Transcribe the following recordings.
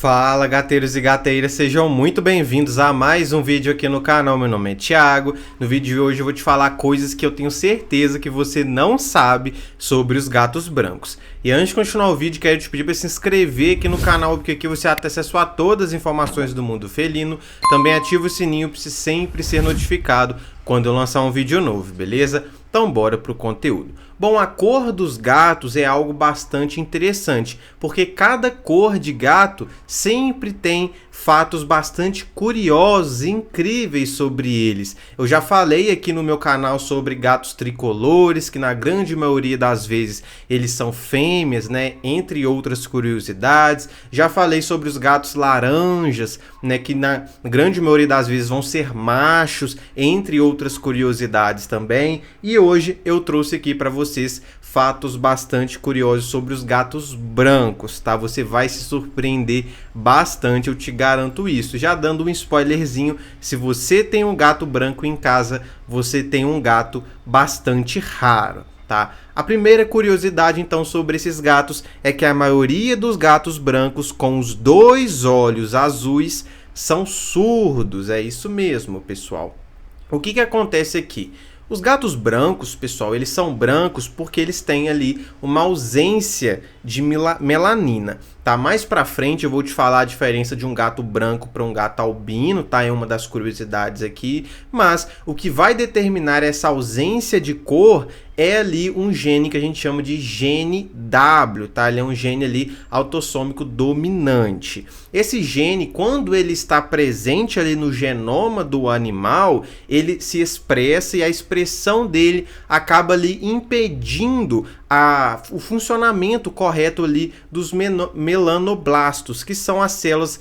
Fala, gateiros e gateiras, sejam muito bem-vindos a mais um vídeo aqui no canal. Meu nome é Thiago. No vídeo de hoje eu vou te falar coisas que eu tenho certeza que você não sabe sobre os gatos brancos. E antes de continuar o vídeo, quero te pedir para se inscrever aqui no canal, porque aqui você tem acesso a todas as informações do mundo felino. Também ativa o sininho para você sempre ser notificado quando eu lançar um vídeo novo, beleza? Então bora pro conteúdo. Bom, a cor dos gatos é algo bastante interessante, porque cada cor de gato sempre tem fatos bastante curiosos e incríveis sobre eles. Eu já falei aqui no meu canal sobre gatos tricolores, que na grande maioria das vezes eles são fêmeas, né? Entre outras curiosidades. Já falei sobre os gatos laranjas, né? Que na grande maioria das vezes vão ser machos, entre outras curiosidades também. E hoje eu trouxe aqui para vocês fatos bastante curiosos sobre os gatos brancos, tá? Você vai se surpreender bastante, eu te garanto isso. Já dando um spoilerzinho, se você tem um gato branco em casa, você tem um gato bastante raro, tá? A primeira curiosidade, então, sobre esses gatos é que a maioria dos gatos brancos com os dois olhos azuis são surdos. É isso mesmo, pessoal. O que acontece aqui? Os gatos brancos, pessoal, eles são brancos porque eles têm ali uma ausência de melanina, tá? Mais pra frente eu vou te falar a diferença de um gato branco para um gato albino, tá? É uma das curiosidades aqui, mas o que vai determinar essa ausência de cor é ali um gene que a gente chama de gene W, tá? Ele é um gene ali autossômico dominante. Esse gene, quando ele está presente ali no genoma do animal, ele se expressa e a expressão dele acaba ali impedindo o funcionamento correto ali dos melanoblastos, que são as células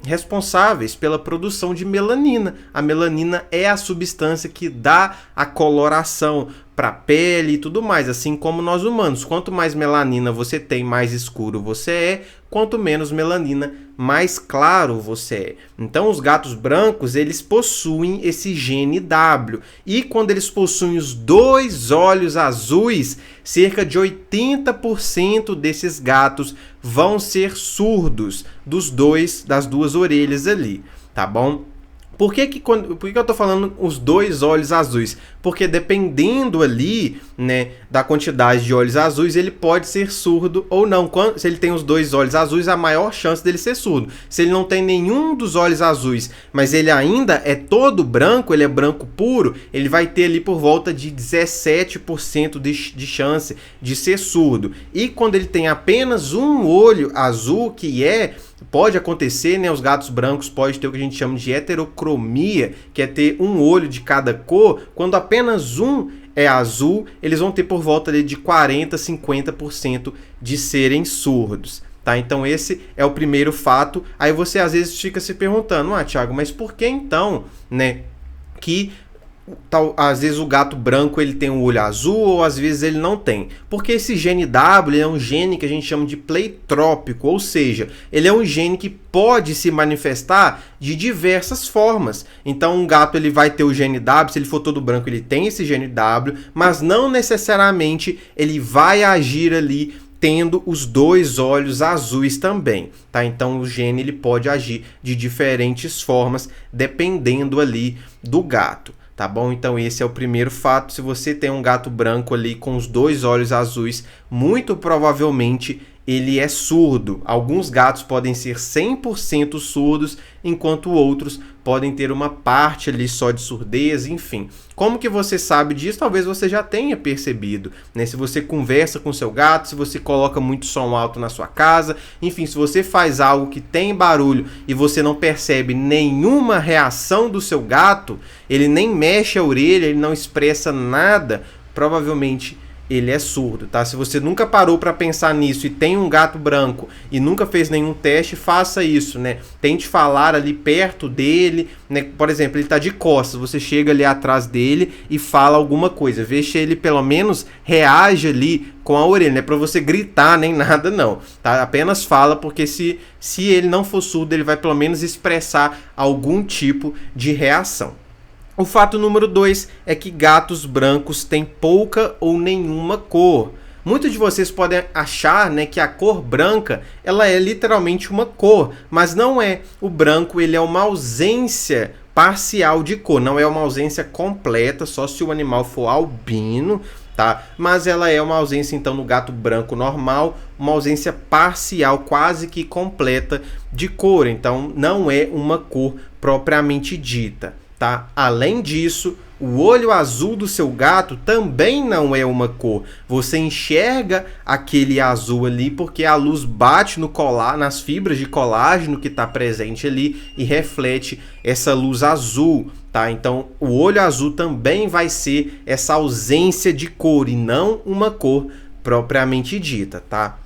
responsáveis pela produção de melanina. A melanina é a substância que dá a coloração para a pele e tudo mais, assim como nós humanos. Quanto mais melanina você tem, mais escuro você é. Quanto menos melanina, mais claro você é. Então os gatos brancos, eles possuem esse gene W. E quando eles possuem os dois olhos azuis, cerca de 80% desses gatos vão ser surdos das duas orelhas ali, tá bom? Por que eu tô falando os dois olhos azuis? Porque dependendo ali, né, da quantidade de olhos azuis, ele pode ser surdo ou não. Se ele tem os dois olhos azuis, a maior chance dele ser surdo. Se ele não tem nenhum dos olhos azuis, mas ele ainda é todo branco, ele é branco puro, ele vai ter ali por volta de 17% de chance de ser surdo. E quando ele tem apenas um olho azul, pode acontecer, né? Os gatos brancos podem ter o que a gente chama de heterocromia, que é ter um olho de cada cor. Quando apenas um é azul, eles vão ter por volta de 40, 50% de serem surdos. Tá? Então esse é o primeiro fato. Aí você às vezes fica se perguntando, Thiago, mas por que então, né, que às vezes o gato branco ele tem um olho azul ou às vezes ele não tem? Porque esse gene W é um gene que a gente chama de pleitrópico, ou seja, ele é um gene que pode se manifestar de diversas formas. Então um gato ele vai ter o gene W, se ele for todo branco ele tem esse gene W, mas não necessariamente ele vai agir ali tendo os dois olhos azuis também, tá? Então o gene ele pode agir de diferentes formas dependendo ali do gato. Tá bom? Então esse é o primeiro fato. Se você tem um gato branco ali com os dois olhos azuis, muito provavelmente ele é surdo. Alguns gatos podem ser 100% surdos, enquanto outros podem ter uma parte ali só de surdez, enfim. Como que você sabe disso? Talvez você já tenha percebido, né? Se você conversa com seu gato, se você coloca muito som alto na sua casa, enfim, se você faz algo que tem barulho e você não percebe nenhuma reação do seu gato, ele nem mexe a orelha, ele não expressa nada, provavelmente ele é surdo, tá? Se você nunca parou para pensar nisso e tem um gato branco e nunca fez nenhum teste, faça isso, né? Tente falar ali perto dele, né? Por exemplo, ele tá de costas, você chega ali atrás dele e fala alguma coisa, vê se ele pelo menos reage ali com a orelha, não é para você gritar nem nada não, tá? Apenas fala, porque se ele não for surdo, ele vai pelo menos expressar algum tipo de reação. O fato número 2 é que gatos brancos têm pouca ou nenhuma cor. Muitos de vocês podem achar, né, que a cor branca, ela é literalmente uma cor, mas não é. O branco, ele é uma ausência parcial de cor, não é uma ausência completa, só se o animal for albino, tá? Mas ela é uma ausência, então, no gato branco normal, uma ausência parcial, quase que completa de cor. Então, não é uma cor propriamente dita, tá? Além disso, o olho azul do seu gato também não é uma cor. Você enxerga aquele azul ali porque a luz bate no nas fibras de colágeno que está presente ali e reflete essa luz azul, tá? Então, o olho azul também vai ser essa ausência de cor e não uma cor propriamente dita, tá?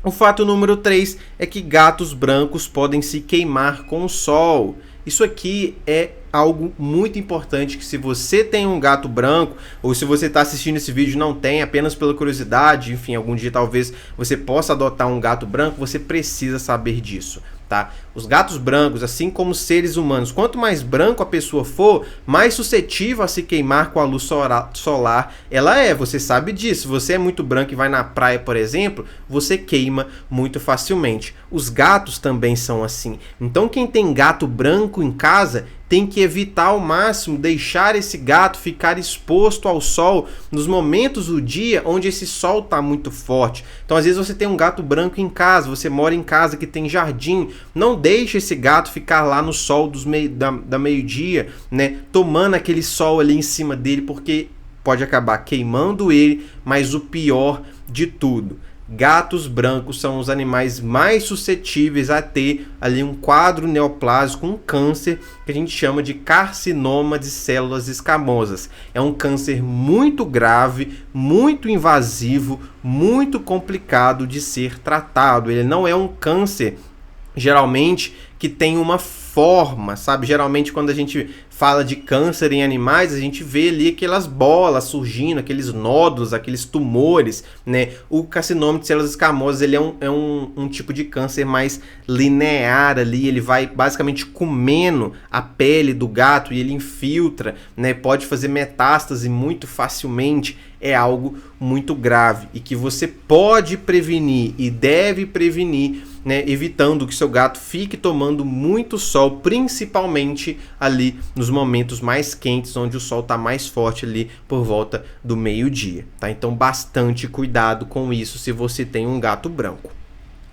O fato número 3 é que gatos brancos podem se queimar com o sol. Isso aqui é algo muito importante, que se você tem um gato branco, ou se você está assistindo esse vídeo e não tem, apenas pela curiosidade, enfim, algum dia talvez você possa adotar um gato branco, você precisa saber disso, tá? Os gatos brancos, assim como os seres humanos, quanto mais branco a pessoa for, mais suscetível a se queimar com a luz solar ela é. Você sabe disso. Se você é muito branco e vai na praia, por exemplo, você queima muito facilmente. Os gatos também são assim. Então, quem tem gato branco em casa tem que evitar ao máximo deixar esse gato ficar exposto ao sol nos momentos do dia onde esse sol está muito forte. Então, às vezes você tem um gato branco em casa, você mora em casa que tem jardim, não deixe esse gato ficar lá no sol da meio-dia, né, tomando aquele sol ali em cima dele, porque pode acabar queimando ele, mas o pior de tudo, gatos brancos são os animais mais suscetíveis a ter ali um quadro neoplásico, um câncer que a gente chama de carcinoma de células escamosas. É um câncer muito grave, muito invasivo, muito complicado de ser tratado. Ele não é um câncer, geralmente, que tem uma forma, sabe? Geralmente, quando a gente fala de câncer em animais, a gente vê ali aquelas bolas surgindo, aqueles nódulos, aqueles tumores, né? O carcinoma de células escamosas, ele é um tipo de câncer mais linear ali, ele vai basicamente comendo a pele do gato e ele infiltra, né? Pode fazer metástase muito facilmente. É algo muito grave e que você pode prevenir e deve prevenir, né, evitando que seu gato fique tomando muito sol, principalmente ali nos momentos mais quentes, onde o sol está mais forte ali por volta do meio-dia, tá? Então, bastante cuidado com isso se você tem um gato branco.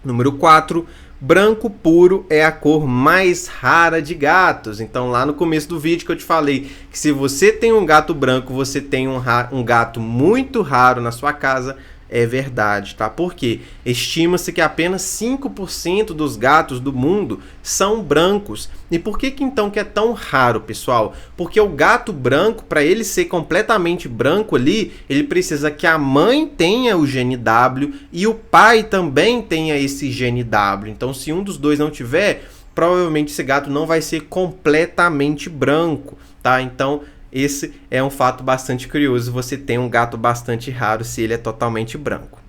Número 4, branco puro é a cor mais rara de gatos. Então, lá no começo do vídeo que eu te falei que se você tem um gato branco, você tem um gato muito raro na sua casa. É verdade, tá? Porque estima-se que apenas 5% dos gatos do mundo são brancos. E por que então que é tão raro, pessoal? Porque o gato branco, para ele ser completamente branco ali, ele precisa que a mãe tenha o gene W e o pai também tenha esse gene W. Então, se um dos dois não tiver, provavelmente esse gato não vai ser completamente branco, tá? Então, esse é um fato bastante curioso, você tem um gato bastante raro se ele é totalmente branco.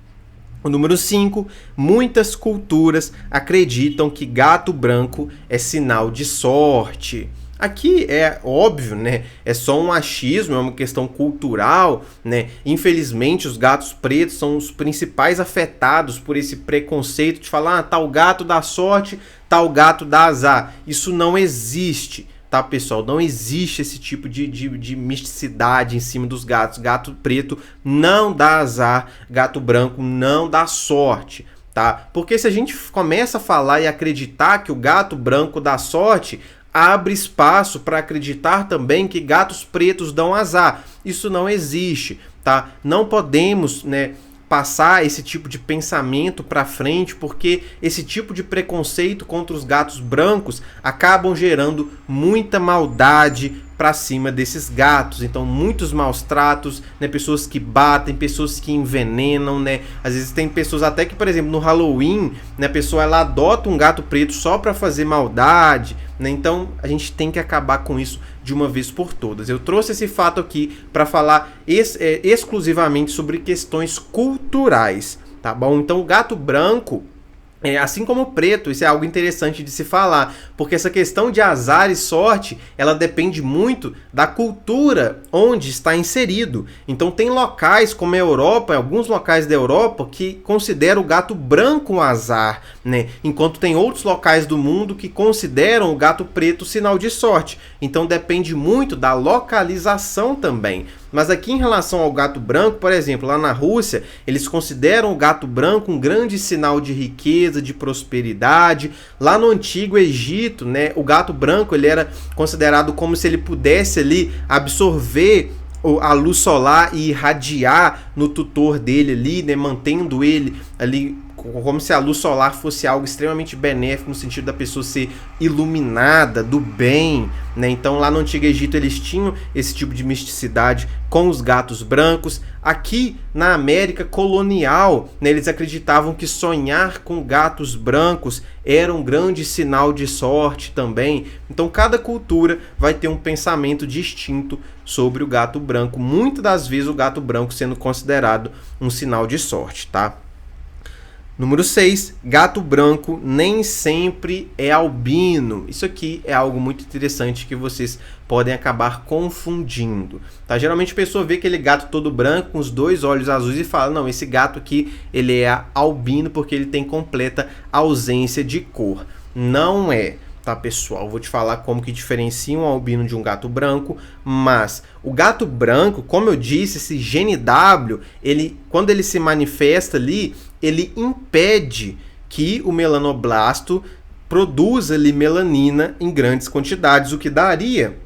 O número 5, muitas culturas acreditam que gato branco é sinal de sorte. Aqui é óbvio, né? É só um achismo, é uma questão cultural, né? Infelizmente, os gatos pretos são os principais afetados por esse preconceito de falar, tal gato dá sorte, tal gato dá azar. Isso não existe. Tá, pessoal? Não existe esse tipo de misticidade em cima dos gatos. Gato preto não dá azar, gato branco não dá sorte, tá? Porque se a gente começa a falar e acreditar que o gato branco dá sorte, abre espaço para acreditar também que gatos pretos dão azar. Isso não existe, tá? Não podemos, né, passar esse tipo de pensamento para frente, porque esse tipo de preconceito contra os gatos brancos acabam gerando muita maldade para cima desses gatos. Então, muitos maus tratos, né? Pessoas que batem, pessoas que envenenam, né? Às vezes tem pessoas até que, por exemplo, no Halloween, né, a pessoa ela adota um gato preto só para fazer maldade, né? Então, a gente tem que acabar com isso de uma vez por todas. Eu trouxe esse fato aqui para falar exclusivamente sobre questões culturais, tá bom? Então, o gato branco, Assim como o preto, isso é algo interessante de se falar, porque essa questão de azar e sorte, ela depende muito da cultura onde está inserido. Então tem locais como a Europa, alguns locais da Europa, que consideram o gato branco um azar, né? Enquanto tem outros locais do mundo que consideram o gato preto sinal de sorte. Então depende muito da localização também. Mas aqui em relação ao gato branco, por exemplo, lá na Rússia, eles consideram o gato branco um grande sinal de riqueza, de prosperidade. Lá no Antigo Egito, né, o gato branco ele era considerado como se ele pudesse ali absorver a luz solar e irradiar no tutor dele ali, né, mantendo ele ali como se a luz solar fosse algo extremamente benéfico no sentido da pessoa ser iluminada, do bem, né? Então lá no Antigo Egito eles tinham esse tipo de misticidade com os gatos brancos. Aqui na América colonial, né, eles acreditavam que sonhar com gatos brancos era um grande sinal de sorte também. Então cada cultura vai ter um pensamento distinto sobre o gato branco. Muitas das vezes o gato branco sendo considerado um sinal de sorte, tá? Número 6, gato branco nem sempre é albino. Isso aqui é algo muito interessante que vocês podem acabar confundindo, tá? Geralmente a pessoa vê aquele gato todo branco com os 2 olhos azuis e fala, não, esse gato aqui ele é albino porque ele tem completa ausência de cor. Não é. Tá, pessoal, vou te falar como que diferencia um albino de um gato branco, mas o gato branco, como eu disse, esse GNW, ele, quando ele se manifesta ali, ele impede que o melanoblasto produza ali melanina em grandes quantidades, o que daria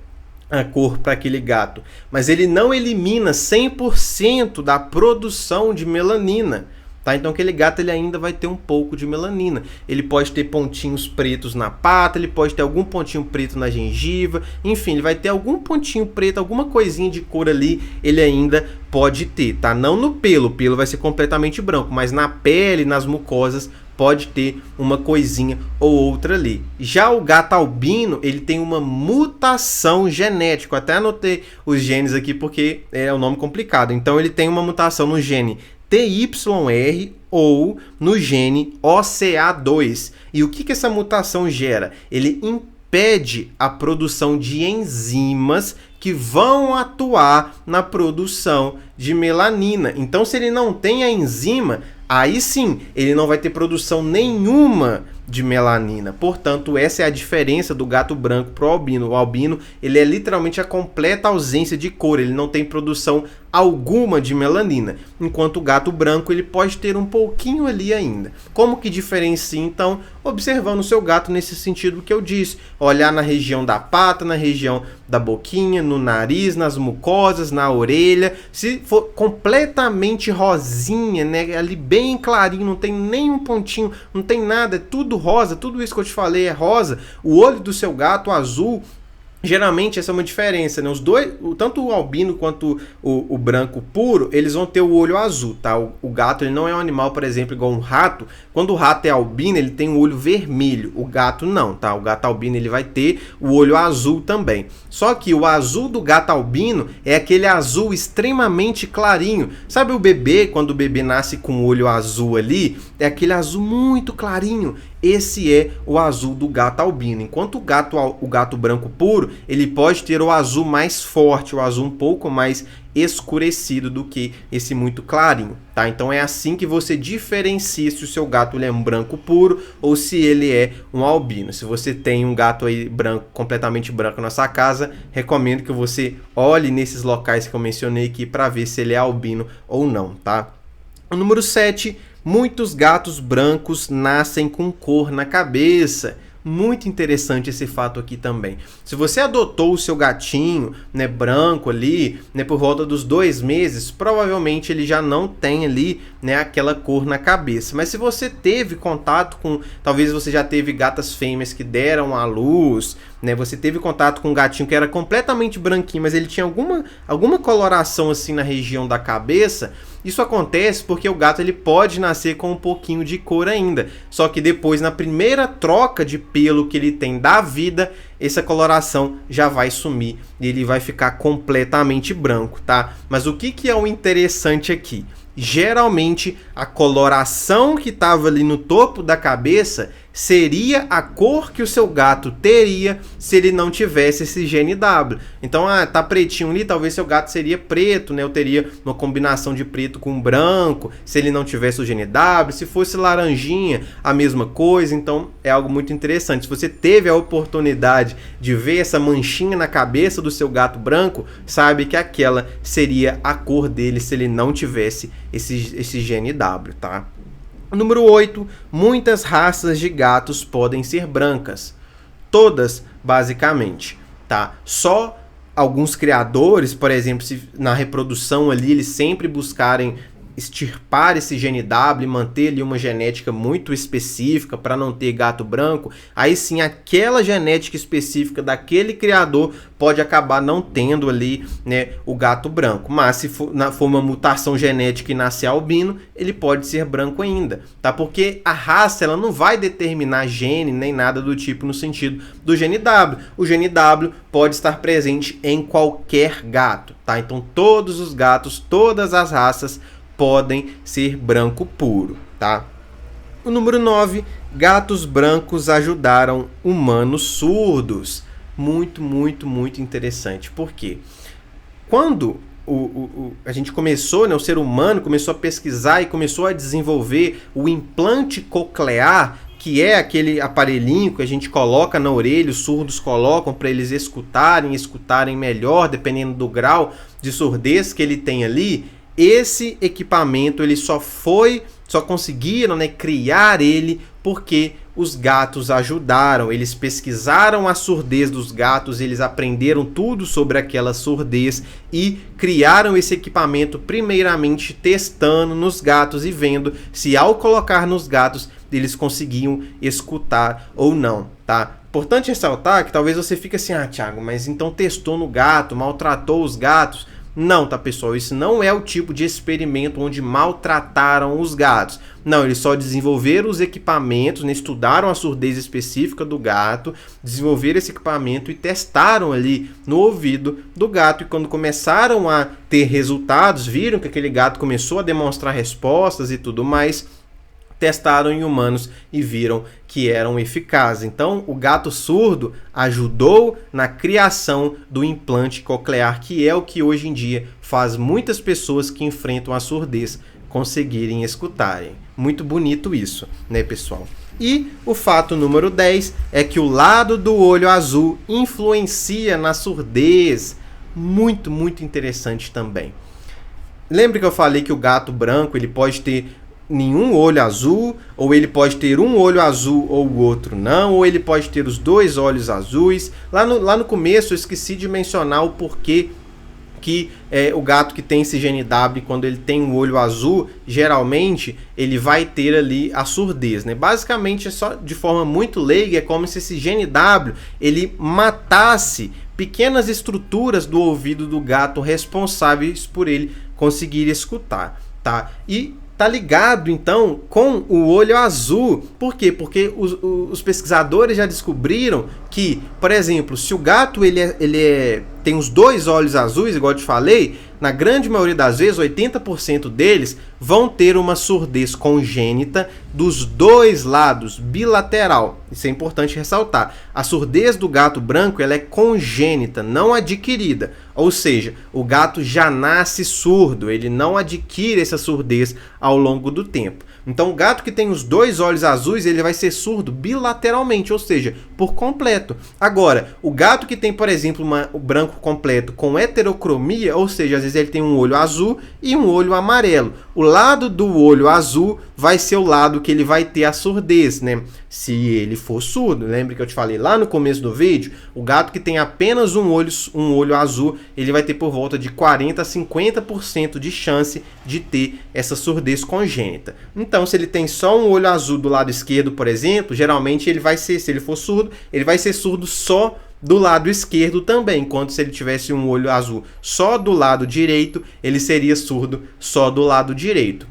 a cor para aquele gato, mas ele não elimina 100% da produção de melanina. Tá? Então aquele gato ele ainda vai ter um pouco de melanina. Ele pode ter pontinhos pretos na pata, ele pode ter algum pontinho preto na gengiva, enfim, ele vai ter algum pontinho preto, alguma coisinha de cor ali, ele ainda pode ter, tá? Não no pelo, o pelo vai ser completamente branco, mas na pele, nas mucosas, pode ter uma coisinha ou outra ali. Já o gato albino, ele tem uma mutação genética. Até anotei os genes aqui porque é um nome complicado. Então ele tem uma mutação no gene TYR ou no gene OCA2. E o que essa mutação gera? Ele impede a produção de enzimas que vão atuar na produção de melanina. Então, se ele não tem a enzima, aí sim, ele não vai ter produção nenhuma de melanina. Portanto, essa é a diferença do gato branco para o albino. O albino, ele é literalmente a completa ausência de cor, ele não tem produção alguma de melanina, enquanto o gato branco ele pode ter um pouquinho ali ainda. Como que diferencia então? Observando o seu gato nesse sentido que eu disse, olhar na região da pata, na região da boquinha, no nariz, nas mucosas, na orelha. Se for completamente rosinha, né, ali bem clarinho, não tem nenhum pontinho, não tem nada, é tudo rosa, tudo isso que eu te falei é rosa, o olho do seu gato azul. Geralmente essa é uma diferença, né? Os dois, tanto o albino quanto o branco puro, eles vão ter o olho azul, tá? O gato ele não é um animal, por exemplo, igual um rato. Quando o rato é albino, ele tem o olho vermelho. O gato não, tá? O gato albino ele vai ter o olho azul também. Só que o azul do gato albino é aquele azul extremamente clarinho. Sabe o bebê, quando o bebê nasce com o olho azul ali? É aquele azul muito clarinho. Esse é o azul do gato albino. Enquanto o gato branco puro, ele pode ter o azul mais forte, o azul um pouco mais escurecido do que esse muito clarinho, tá? Então é assim que você diferencia se o seu gato ele é um branco puro ou se ele é um albino. Se você tem um gato aí branco, completamente branco na sua casa, recomendo que você olhe nesses locais que eu mencionei aqui para ver se ele é albino ou não, tá? O número 7, muitos gatos brancos nascem com cor na cabeça. Muito interessante esse fato aqui também. Se você adotou o seu gatinho, né, branco ali, né, por volta dos 2 meses, provavelmente ele já não tem ali, né, aquela cor na cabeça. Mas se você teve contato com, talvez você já teve gatas fêmeas que deram à luz, né, você teve contato com um gatinho que era completamente branquinho, mas ele tinha alguma coloração assim na região da cabeça. Isso acontece porque o gato ele pode nascer com um pouquinho de cor ainda, só que depois, na primeira troca de pelo que ele tem da vida, essa coloração já vai sumir e ele vai ficar completamente branco, tá? Mas o que é o interessante aqui? geralmente a coloração que estava ali no topo da cabeça seria a cor que o seu gato teria se ele não tivesse esse gene W. Então, tá pretinho ali, talvez seu gato seria preto, né? Eu teria uma combinação de preto com branco, se ele não tivesse o gene W. Se fosse laranjinha, a mesma coisa. Então, é algo muito interessante. Se você teve a oportunidade de ver essa manchinha na cabeça do seu gato branco, sabe que aquela seria a cor dele se ele não tivesse esse gene W, tá? Número 8. Muitas raças de gatos podem ser brancas. Todas, basicamente, tá? Só alguns criadores, por exemplo, se na reprodução ali eles sempre buscarem extirpar esse gene W e manter ali uma genética muito específica para não ter gato branco, aí sim aquela genética específica daquele criador pode acabar não tendo ali, né, o gato branco. Mas se for uma mutação genética e nascer albino, ele pode ser branco ainda, tá? Porque a raça ela não vai determinar gene nem nada do tipo no sentido do gene W. O gene W pode estar presente em qualquer gato, tá? Então todos os gatos, todas as raças podem ser branco puro, tá? O número 9, gatos brancos ajudaram humanos surdos. Muito, muito, muito interessante. Por quê? Quando a gente começou, né, o ser humano começou a pesquisar e começou a desenvolver o implante coclear, que é aquele aparelhinho que a gente coloca na orelha, os surdos colocam para eles escutarem melhor, dependendo do grau de surdez que ele tem ali. Esse equipamento ele só conseguiram, né, criar ele porque os gatos ajudaram, eles pesquisaram a surdez dos gatos, eles aprenderam tudo sobre aquela surdez e criaram esse equipamento primeiramente testando nos gatos e vendo se ao colocar nos gatos eles conseguiam escutar ou não, tá? Importante ressaltar que talvez você fique assim, Thiago, mas então testou no gato, maltratou os gatos. Não, tá, pessoal? Isso não é o tipo de experimento onde maltrataram os gatos. Não, eles só desenvolveram os equipamentos, né, estudaram a surdez específica do gato, desenvolveram esse equipamento e testaram ali no ouvido do gato. E quando começaram a ter resultados, viram que aquele gato começou a demonstrar respostas e tudo mais, testaram em humanos e viram que eram eficazes. Então, o gato surdo ajudou na criação do implante coclear, que é o que hoje em dia faz muitas pessoas que enfrentam a surdez conseguirem escutarem. Muito bonito isso, né, pessoal? E o fato número 10 é que o lado do olho azul influencia na surdez. Muito, muito interessante também. Lembra que eu falei que o gato branco ele pode ter nenhum olho azul, ou ele pode ter um olho azul ou o outro não, ou ele pode ter os dois olhos azuis. Lá no começo eu esqueci de mencionar o porquê que o gato que tem esse gene W, quando ele tem um olho azul, geralmente ele vai ter ali a surdez, né? Basicamente, é só de forma muito leiga, é como se esse gene W ele matasse pequenas estruturas do ouvido do gato responsáveis por ele conseguir escutar, tá? E tá ligado, então, com o olho azul. Por quê? Porque os pesquisadores já descobriram que, por exemplo, se o gato tem os dois olhos azuis, igual eu te falei, na grande maioria das vezes, 80% deles vão ter uma surdez congênita dos dois lados, bilateral. Isso é importante ressaltar. A surdez do gato branco ela é congênita, não adquirida. Ou seja, o gato já nasce surdo, ele não adquire essa surdez ao longo do tempo. Então, o gato que tem os dois olhos azuis, ele vai ser surdo bilateralmente, ou seja, por completo. Agora, o gato que tem, por exemplo, o branco completo com heterocromia, ou seja, às vezes ele tem um olho azul e um olho amarelo. O lado do olho azul vai ser o lado que ele vai ter a surdez, né? Se ele for surdo. Lembra que eu te falei lá no começo do vídeo? O gato que tem apenas um olho azul, ele vai ter por volta de 40 a 50% de chance de ter essa surdez congênita. Então, se ele tem só um olho azul do lado esquerdo, por exemplo, geralmente ele vai ser, se ele for surdo, ele vai ser surdo só do lado esquerdo também, enquanto se ele tivesse um olho azul só do lado direito, ele seria surdo só do lado direito.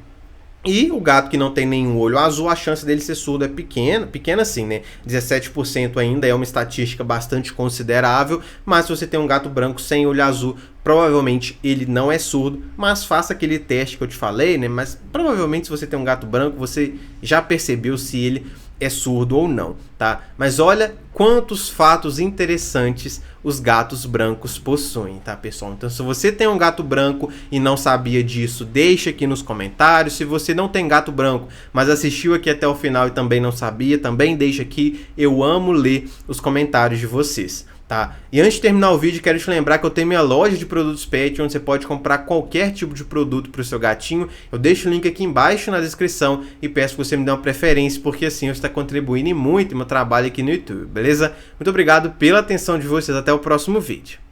E o gato que não tem nenhum olho azul, a chance dele ser surdo é pequena, pequena assim, né? 17% ainda é uma estatística bastante considerável, mas se você tem um gato branco sem olho azul, provavelmente ele não é surdo, mas faça aquele teste que eu te falei, né? Mas provavelmente se você tem um gato branco, você já percebeu se ele é surdo ou não, tá? Mas olha quantos fatos interessantes os gatos brancos possuem, tá, pessoal? Então, se você tem um gato branco e não sabia disso, deixa aqui nos comentários. Se você não tem gato branco, mas assistiu aqui até o final e também não sabia, também deixa aqui. Eu amo ler os comentários de vocês. Tá? E antes de terminar o vídeo, quero te lembrar que eu tenho minha loja de produtos pet, onde você pode comprar qualquer tipo de produto para o seu gatinho. Eu deixo o link aqui embaixo na descrição e peço que você me dê uma preferência, porque assim você está contribuindo muito no meu trabalho aqui no YouTube, beleza? Muito obrigado pela atenção de vocês, até o próximo vídeo.